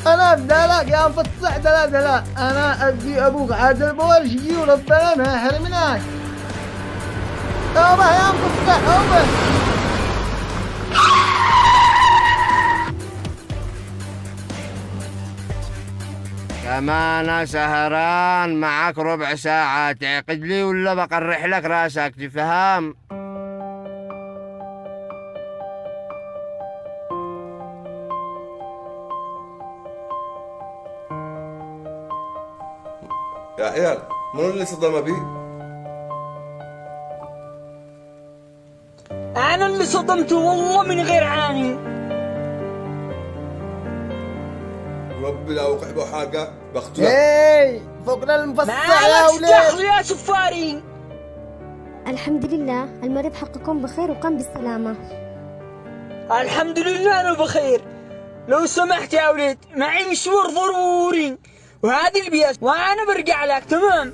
انا بدالك يا مفصح دلا انا ادي ابوك عاد البولشي وربنا ما يحرمناك. اوبه يا مفصح اوبه. كمان سهران معك ربع ساعة تعقد لي ولا بقرح لك راسك تفهم؟ يا عيال منو اللي صدم بي؟ أنا اللي صدمته والله من غير عاني. ربي لا وقع به حاجة بقتله. اي فوقنا المفصح يا مالك ولاد. دخل يا سفاري. الحمد لله المريض حقكم بخير وقام بالسلامة. الحمد لله أنا بخير. لو سمحت يا ولد معي مشوار ضروري وهذه البياس وأنا برجع لك تمام؟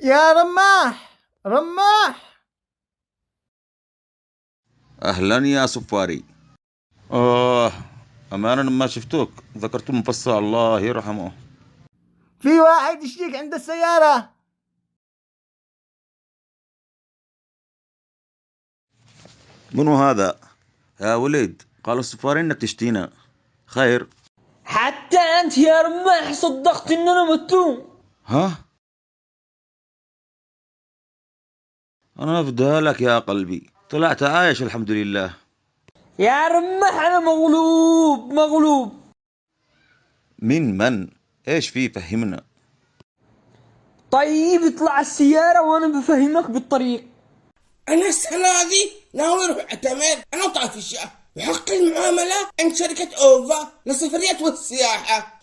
يا رماح أهلا يا صفاري. أمانة ما شفتوك ذكرت المفصل الله يرحمه. في واحد يشتيك عند السيارة. منو هذا؟ يا ولد قال الصفاري إنك تشتينا خير. حتى أنت يا رماح صدقت إننا متوم. ها؟ أنا أفدالك يا قلبي طلعت عايش الحمد لله. يا رماح أنا مغلوب. من؟ إيش فيه فهمنا. طيب اطلع السيارة وأنا بفهمك بالطريق. أنا السنة دي ناوي أروح أعتمر أنا وطافشة بحق المعاملة عند شركة أوفا للسفريات والسياحة،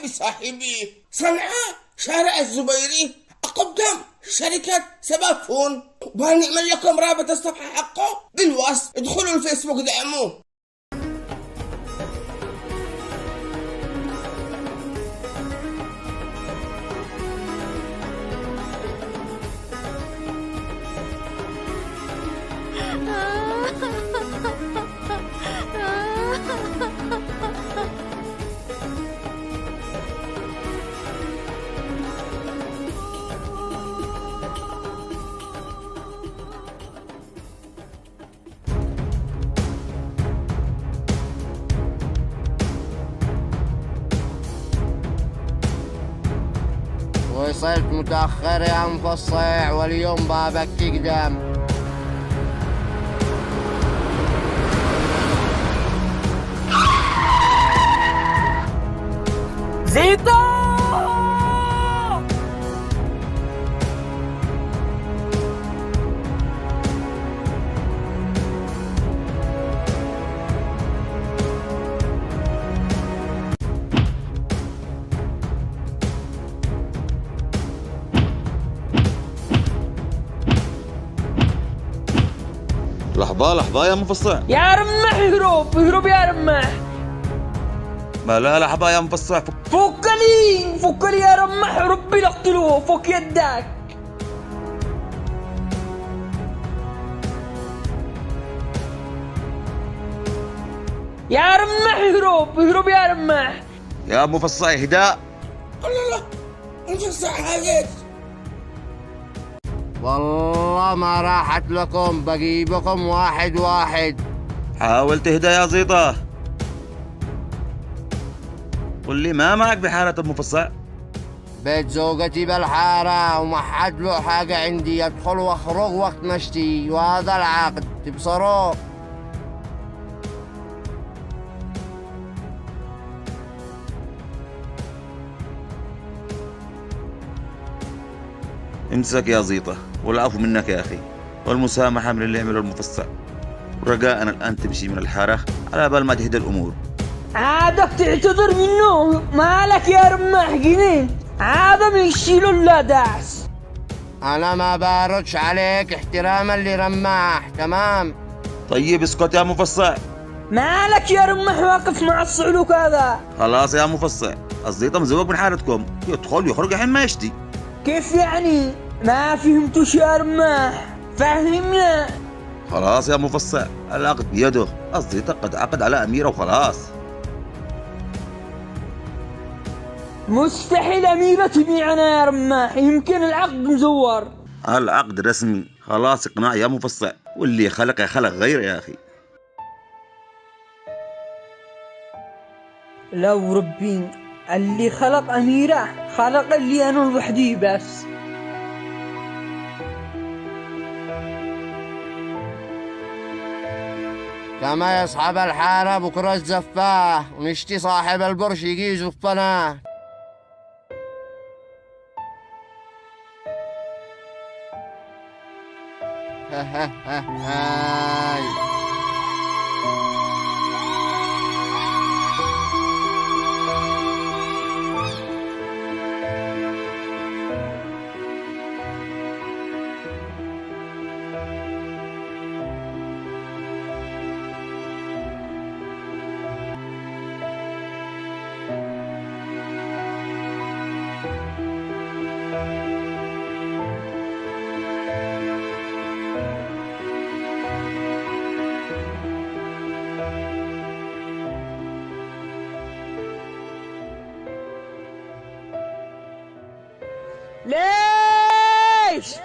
صاحبي صنعاء شارع الزبيري أقدم شركة سبافون، وهنعمل لكم رابط الصفحة حقه بالوصف، ادخلوا الفيسبوك دعموه. وصلت متأخر يا مفصع واليوم بابك تقدم. زيطة لحظة يا مفصع. يا رماح اهرب يا رماح. ما لا لحظة يا مفصع فك لي يا رماح ربي لقتلوه فك يدك. يا رماح اهرب يا رماح. يا مفصع هداء. لا انفصع هذا والله ما راحت لكم بجيبكم واحد. حاول تهدى يا زيطة. قل لي ما معك بحالة المفصع؟ بيت زوجتي بالحارة وما حد له حاجة عندي، يدخل واخرج وقت مشتي وهذا العقد تبصروا. امسك يا زيطة والعفو منك يا أخي والمسامحة من اللي عمله المفصع، ورجاءنا الآن تمشي من الحارة على بال ما تهدى الأمور. عادك تعتذر منه؟ مالك يا رماح جنين؟ عادة يشيلوا لا داعس. أنا ما باردش عليك احتراما لرماح، تمام؟ طيب اسكت يا مفصع. مالك يا رماح واقف مع الصعلوك هذا؟ خلاص يا مفصع، الزيطة مزوق من حالتكم، يدخل يخرج الحين ما يشتي. كيف يعني؟ ما فهمتوش يا رماح، فهمنا. خلاص يا مفصع، العقد بيده، الزيطة قد عقد على أميرة وخلاص. مستحيل أميرة تبيعنا يا رماح، يمكن العقد مزور. العقد رسمي، خلاص اقناع يا مفصع، واللي خلق خلق غير يا أخي. لو ربي اللي خلق أميرة خلق اللي أنا لوحدي بس. كما يصحب الحارة بكرة الزفاه، ونشتي صاحب البرش يجي يزفنا. ليش؟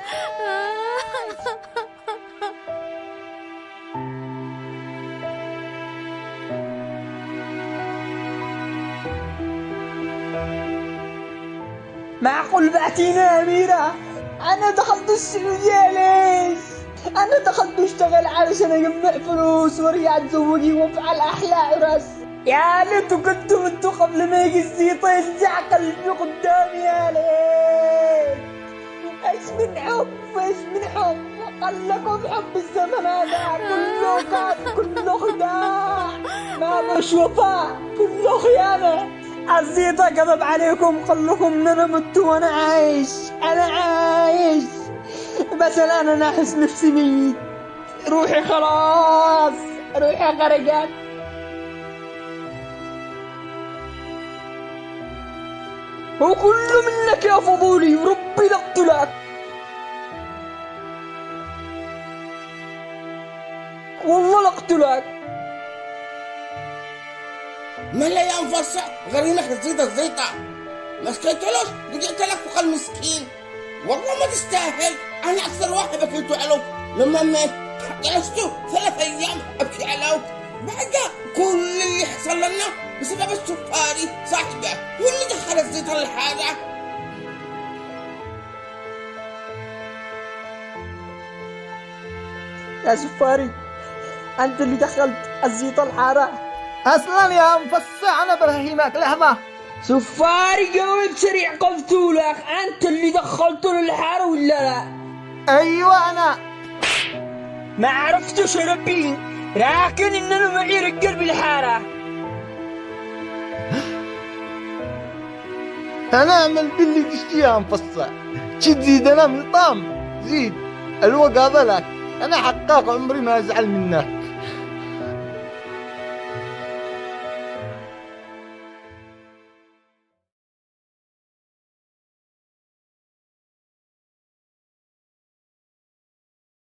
معقول بعتينا يا أميرة؟ أنا دخلت السعودية ليش؟ أنا دخلت أشتغل علشان أجمع فلوس وأرجع أتزوجي وأفعل أحلى عرس. يا ليت كنتم انتوا قبل ما يجي الزيطة يلزع قلبي قدامي يا ليت. ايش من حب، ايش من حب، قال لكم حب الزمن هذا كله كان كله خداع، ما مش وفاء كله خيانة. الزيطة كذب عليكم، قال لكم ان انا مت وانا عايش، انا عايش بس الان انا احس نفسي ميت، روحي خلاص، روحي غرقت. وكله منك يا فضولي، وربي لقتلك. والله لقتلك. ملا يا مفصع غريمك الزيطة ما سكيتلوش، رجعت لك فوق المسكين. والله ما تستاهل، انا اكثر واحد بكيتو علوك لما مات، جلستو 3 ايام ابكي علوك. بعد كل اللي حصل لنا بسبب السفاري صاحبه، هو اللي دخل الزيطة للحارة. يا سفاري انت اللي دخلت الزيطة الحارة؟ اصلا يا مفصع انا برهيمك لحظة. سفاري جاوب سريع، قفتولك انت اللي دخلته للحارة ولا لا؟ ايوه انا. ما عرفتش ربي، لكن ان انا معي رجال بالحارة. انا اعمل باللي تشتي يا مفصع، تزيد انا من طعم زيد الوقت هذا لك، انا حقاق عمري ما ازعل منه.